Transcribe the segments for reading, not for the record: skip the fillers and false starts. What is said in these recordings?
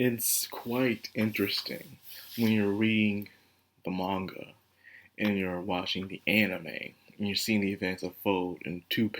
It's quite interesting when you're reading the manga and you're watching the anime and you're seeing the events unfold in two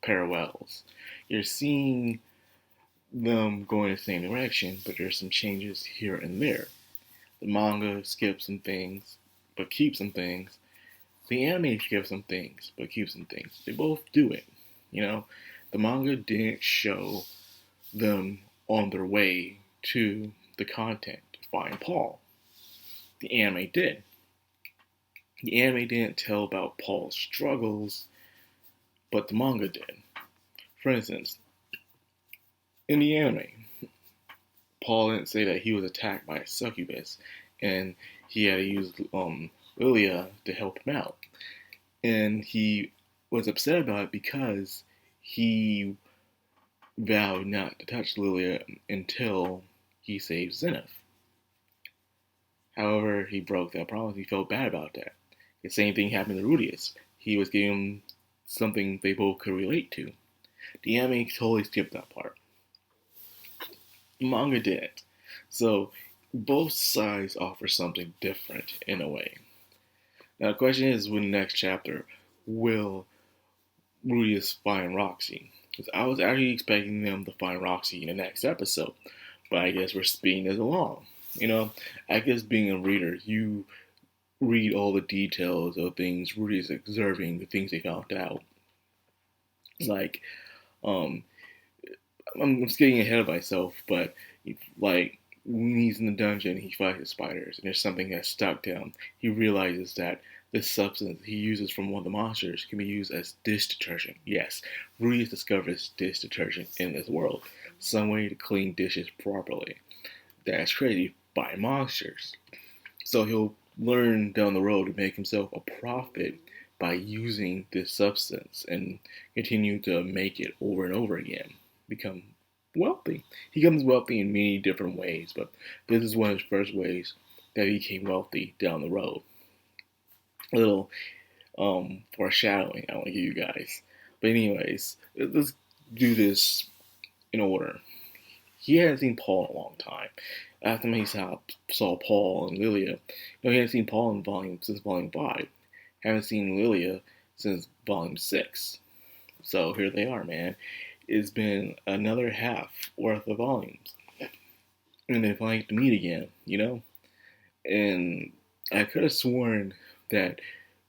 parallels. You're seeing them going in the same direction, but there's some changes here and there. The manga skips some things, but keeps some things. The anime skips some things, but keeps some things. They both do it. You know, the manga didn't show them on their way to the content to find Paul. The anime did. The anime didn't tell about Paul's struggles, but the manga did. For instance, in the anime, Paul didn't say that he was attacked by a succubus and he had to use Lilia to help him out. And he was upset about it because he vowed not to touch Lilia until he saved Zenith. However, he broke that promise. He felt bad about that. The same thing happened to Rudius. He was giving him something they both could relate to. The anime totally skipped that part. The manga didn't. So both sides offer something different in a way. Now the question is, with the next chapter, will Rudius find Roxy? Because I was actually expecting them to find Roxy in the next episode, but I guess we're speeding this along. I guess being a reader, you read all the details of things Rudius observing, the things they found out. Like, I'm getting ahead of myself, but like when he's in the dungeon, he fights the spiders, and there's something that stuck to him. He realizes that this substance he uses from one of the monsters can be used as dish detergent. Yes, Rudius discovers dish detergent in this world, some way to clean dishes properly. That's created by monsters. So he'll learn down the road to make himself a profit by using this substance and continue to make it over and over again. Become wealthy. He becomes wealthy in many different ways, but this is one of his first ways that he became wealthy down the road. A little foreshadowing I want to give you guys. But anyways, let's do this in order. He hadn't seen Paul in a long time. After he saw Paul and Lilia, he hadn't seen Paul since volume 5. Haven't seen Lilia since volume 6. So here they are, man. It's been another half worth of volumes. And they finally get to meet again, And I could have sworn that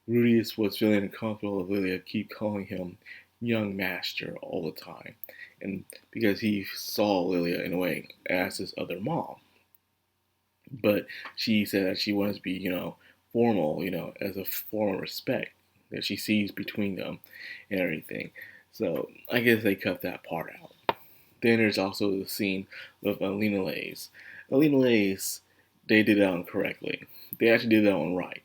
Rudius was feeling uncomfortable with Lilia keep calling him young master all the time. And because he saw Lilia in a way as his other mom. But she said that she wanted to be, formal, as a form of respect that she sees between them and everything. So I guess they cut that part out. Then there's also the scene with Alina Lays. Alina Lays, they did that one correctly. They actually did that one right,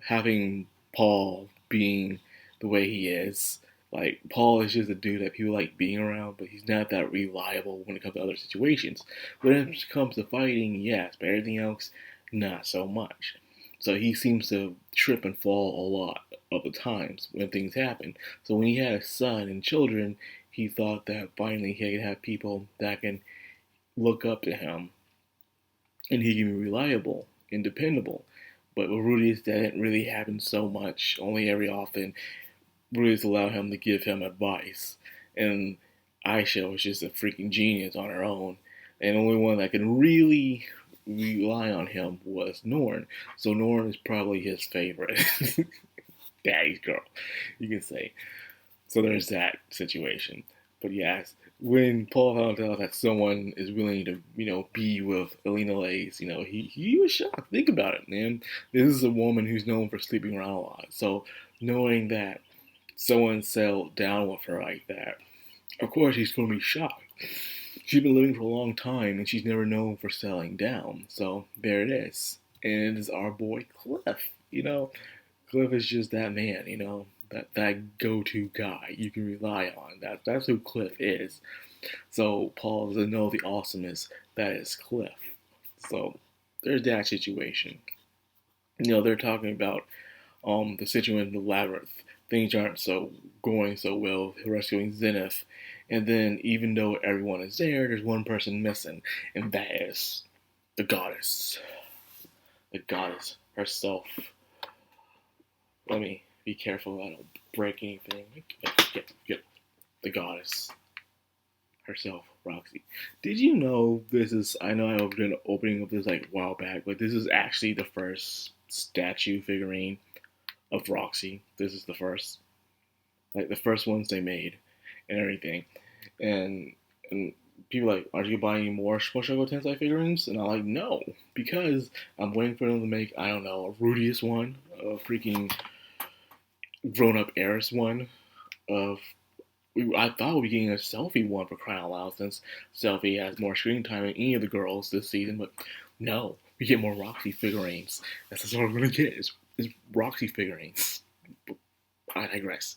Having Paul being the way he is. Like, Paul is just a dude that people like being around, but he's not that reliable when it comes to other situations. When it comes to fighting, yes, but everything else, not so much. So he seems to trip and fall a lot of the times when things happen. So when he had a son and children, he thought that finally he could have people that can look up to him and he can be reliable and dependable. But with Rudius, that didn't really happen so much. Only every often, Rudius allowed him to give him advice. And Aisha was just a freaking genius on her own. And the only one that could really rely on him was Norn. So Norn is probably his favorite. Daddy's girl, you can say. So there's that situation. But yes, when Paul found out that someone is willing to, be with Alina Lays, he was shocked. Think about it, man. This is a woman who's known for sleeping around a lot. So knowing that someone settled down with her like that, of course he's going to be shocked. She's been living for a long time and she's never known for settling down. So there it is. And it is our boy Cliff. Cliff is just that man, that go-to guy you can rely on. That's who Cliff is. So Paul doesn't know the awesomeness that is Cliff. So there's that situation. They're talking about the situation in the Labyrinth. Things aren't going so well rescuing Zenith And then, even though everyone is there, there's one person missing, and that is the goddess. The goddess herself. Let me be careful I don't break anything. Get the goddess herself, Roxy. Did you know this is? I know I did an opening of this like a while back, but this is actually the first statue figurine of Roxy. This is the first, like the first ones they made, and everything. And people are like, aren't you buying more Mushoku Tensei figurines? And I'm like, no, because I'm waiting for them to make, I don't know, a Rudius one, a freaking grown up Eris one, of I thought we'd be getting a Selfie one, for crying out loud, since Selfie has more screen time than any of the girls this season. But no, we get more Roxy figurines. That's what we're gonna get. Is Roxy figurines. I digress.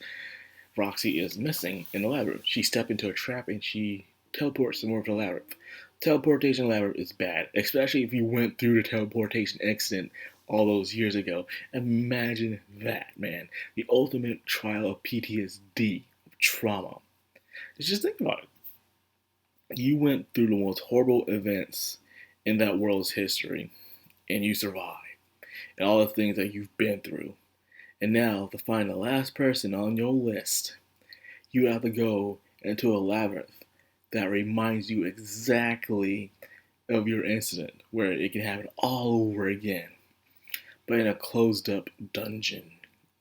Roxy is missing in the labyrinth. She stepped into a trap and she teleports somewhere to the labyrinth. Teleportation labyrinth is bad, especially if you went through the teleportation accident all those years ago. Imagine that, man. The ultimate trial of PTSD, trauma. Just think about it. You went through the most horrible events in that world's history, and you survived. And all the things that you've been through. And now, to find the last person on your list, you have to go into a labyrinth that reminds you exactly of your incident, where it can happen all over again, but in a closed up dungeon.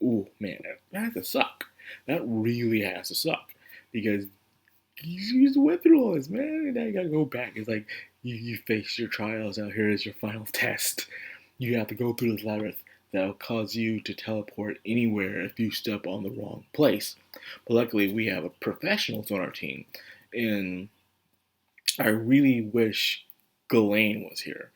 Ooh, man, that has to suck. That really has to suck, because you just went through all this, man, and now you gotta go back. It's like you face your trials, now here is your final test. You have to go through this labyrinth that will cause you to teleport anywhere if you step on the wrong place. But luckily, we have professionals on our team, and I really wish Ghislaine was here.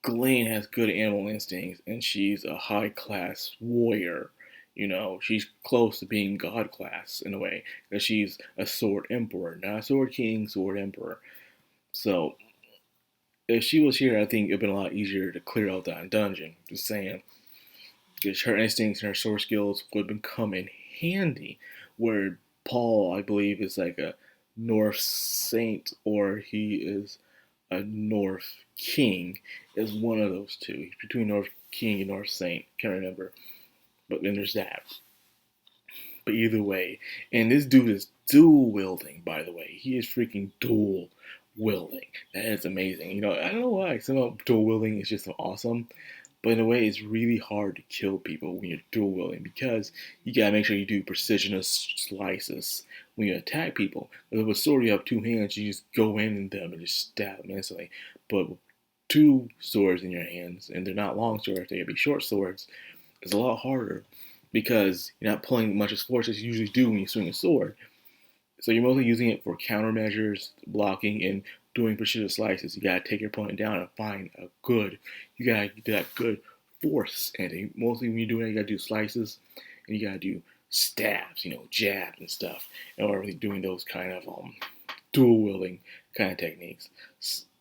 Ghislaine has good animal instincts, and she's a high class warrior. You know, she's close to being god class in a way, because she's a sword emperor, not a sword king, sword emperor. So, if she was here, I think it'd been a lot easier to clear out that dungeon. Just saying. Because her instincts and her sword skills would come in handy. Where Paul, I believe, is like a North saint, or he is a North king. Is one of those two. He's between North king and North saint. Can't remember. But then there's that. But either way, and this dude is dual wielding, by the way. He is freaking dual wielding. That is amazing. You know, I don't know why. Somehow dual wielding is just so awesome. But in a way, it's really hard to kill people when you're dual wielding, because you gotta make sure you do precision slices when you attack people. With a sword, you have two hands, you just go in them and just stab them instantly. But with two swords in your hands, and they're not long swords, they can be short swords, it's a lot harder, because you're not pulling much as force as you usually do when you swing a sword. So you're mostly using it for countermeasures, blocking, and doing precision slices. You gotta take your opponent down and find a good. You gotta do that good force ending. Mostly when you do that, you gotta do slices, and you gotta do stabs, you know, jabs and stuff, and really doing those kind of dual wielding kind of techniques.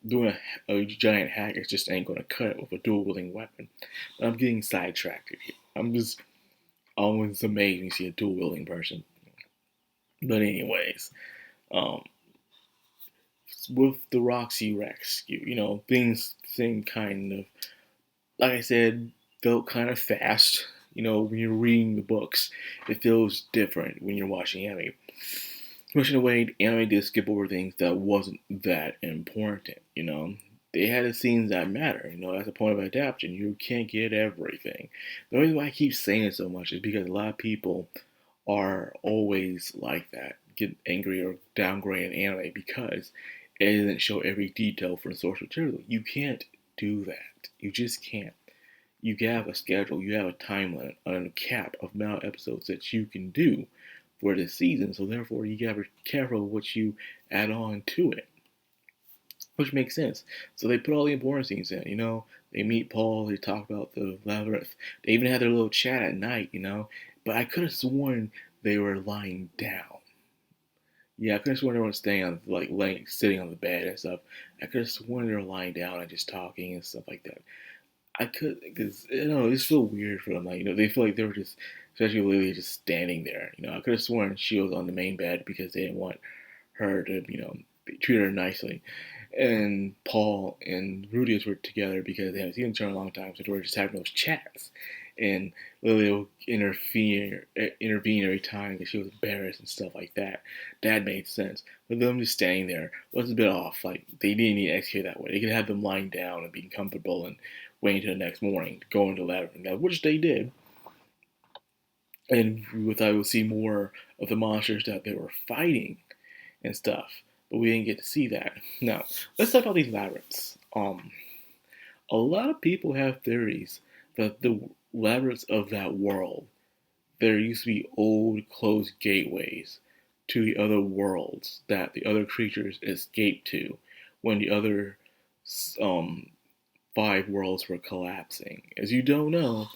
Doing a giant hack is just ain't gonna cut it with a dual wielding weapon. But I'm getting sidetracked here. I'm just always amazed when you see a dual wielding person. But anyways, um, with the Roxy rescue, you know, things seem kind of, like I said, felt kind of fast. You know, when you're reading the books, it feels different when you're watching anime. Especially in a way, anime did skip over things that wasn't that important, you know. They had the scenes that matter, you know, that's the point of adaptation. You can't get everything. The reason why I keep saying it so much is because a lot of people are always like that, get angry or downgrade an anime because it doesn't show every detail from the source material. You can't do that. You just can't. You have a schedule, you have a time limit, and a cap of amount of episodes that you can do for this season, so therefore you gotta be careful of what you add on to it. Which makes sense. So they put all the important scenes in, you know. They meet Paul, they talk about the labyrinth. They even had their little chat at night, you know. But I could have sworn they were lying down. Yeah, I could have sworn they were staying on, like, sitting on the bed and stuff. I could have sworn they were lying down and just talking and stuff like that. I could, because, you know, it's so weird for them. Like, you know, they feel like they were just, especially Lily, just standing there. You know, I could have sworn she was on the main bed because they didn't want her to, they treat her nicely. And Paul and Rudius were together because they haven't seen each other in a long time, so they were just having those chats. And Lily will intervene every time because she was embarrassed and stuff like that. That made sense. But them just standing there was a bit off. Like, they didn't need to execute that way. They could have them lying down and being comfortable and waiting until the next morning to go into the Labyrinth, which they did. And we thought we would see more of the monsters that they were fighting and stuff. But we didn't get to see that. Now, let's talk about these labyrinths. A lot of people have theories that the labyrinths of that world, there used to be old closed gateways to the other worlds that the other creatures escaped to when the other um, 5 worlds were collapsing. As you don't know,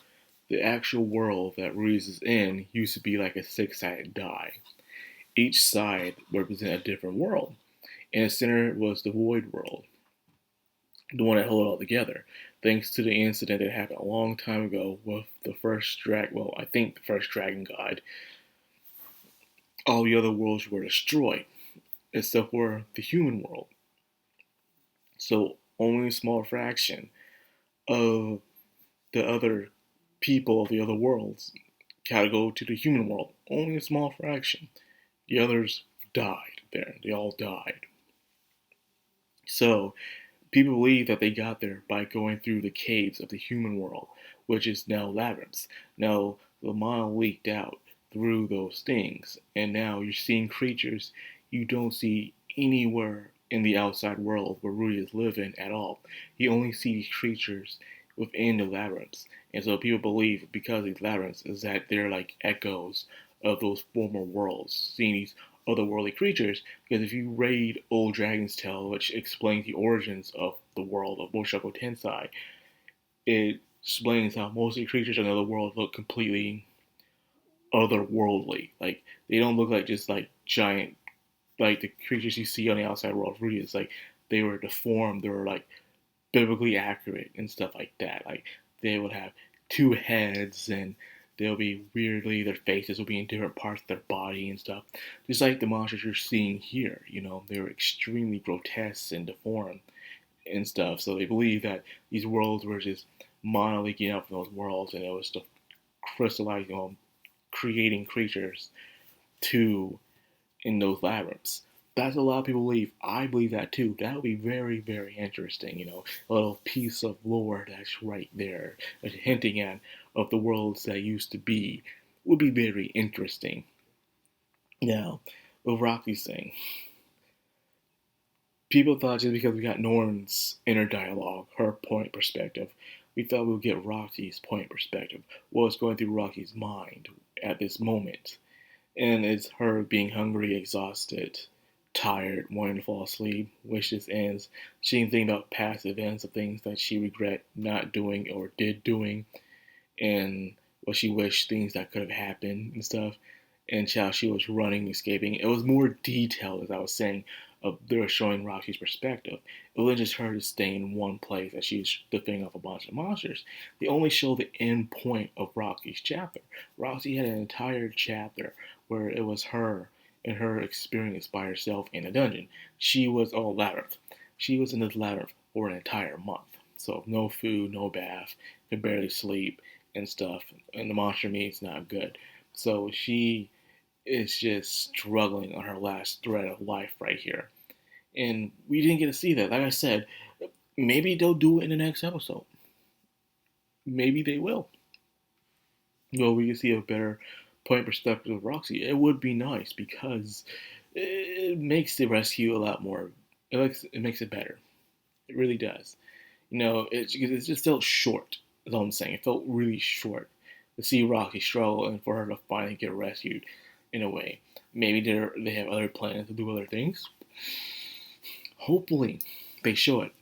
the actual world that Ruiz is in used to be like a 6-sided die. Each side represented a different world. And the center was the Void World, the one that held it all together. Thanks to the incident that happened a long time ago with the first I think the first Dragon God, all the other worlds were destroyed, except for the human world. So only a small fraction of the other people of the other worlds got to go to the human world. Only a small fraction. The others died there. They all died. So people believe that they got there by going through the caves of the human world, which is now labyrinths. Now, the mana leaked out through those things, and now you're seeing creatures you don't see anywhere in the outside world where Rudy is living at all. You only see these creatures within the labyrinths. And so people believe because of these labyrinths is that they're like echoes of those former worlds, seeing these otherworldly creatures, because if you read Old Dragon's Tale, which explains the origins of the world of Mushoku Tensei, it explains how most of the creatures in the other world look completely otherworldly. Like, they don't look like just like giant, like the creatures you see on the outside world. Really, it's like they were deformed, they were like biblically accurate and stuff like that. Like, they would have 2 heads and they'll be weirdly, their faces will be in different parts of their body and stuff. Just like the monsters you're seeing here, they were extremely grotesque and deformed and stuff. So they believe that these worlds were just mana leaking out from those worlds, and it was the crystallizing, creating creatures to in those labyrinths. That's what a lot of people believe. I believe that too. That would be very, very interesting. A little piece of lore that's right there, hinting at of the worlds that used to be, would be very interesting. Now, with Roxy's thing, people thought just because we got Norn's inner dialogue, her point perspective, we thought we would get Roxy's point perspective. What's going through Roxy's mind at this moment. And it's her being hungry, exhausted, tired, wanting to fall asleep, which just ends. She can think about past events of things that she regret not doing or did doing, and what she wished things that could have happened and stuff, and how she was running, escaping. It was more detailed, as I was saying, they were showing Roxy's perspective. It wasn't just her just staying in one place as she's defending off a bunch of monsters. They only show the end point of Roxy's chapter. Roxy had an entire chapter where it was her and her experience by herself in a dungeon. She was Labyrinth. She was in this labyrinth for an entire month. So no food, no bath, could barely sleep and stuff. And the monster meat's not good. So she is just struggling on her last thread of life right here. And we didn't get to see that. Like I said, maybe they'll do it in the next episode. Maybe they will. We can see a better point perspective of Roxy. It would be nice because it makes the rescue a lot more. It makes it better. It really does. It just felt short. Is all I'm saying. It felt really short to see Roxy struggle and for her to finally get rescued. In a way, maybe they have other plans to do other things. Hopefully, they show it,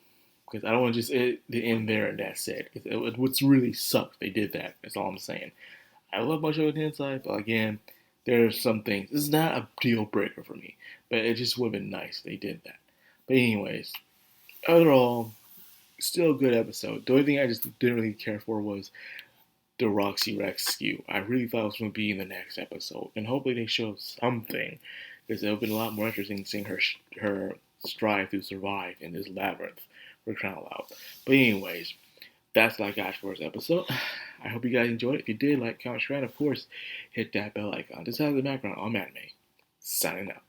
because I don't want to just end there and that's it. It would really suck if they did that. That's all I'm saying. I love Mushoku Tensei, but again, there's some things. This is not a deal breaker for me, but it just would have been nice if they did that. But anyways, overall, still a good episode. The only thing I just didn't really care for was the Roxy rescue. I really thought it was going to be in the next episode, and hopefully they show something because it would have been a lot more interesting seeing her strive to survive in this labyrinth we're crying out. But anyways, that's what I got for this episode. I hope you guys enjoyed it. If you did, like, comment, share, and of course, hit that bell icon. This has the background on anime. Signing out.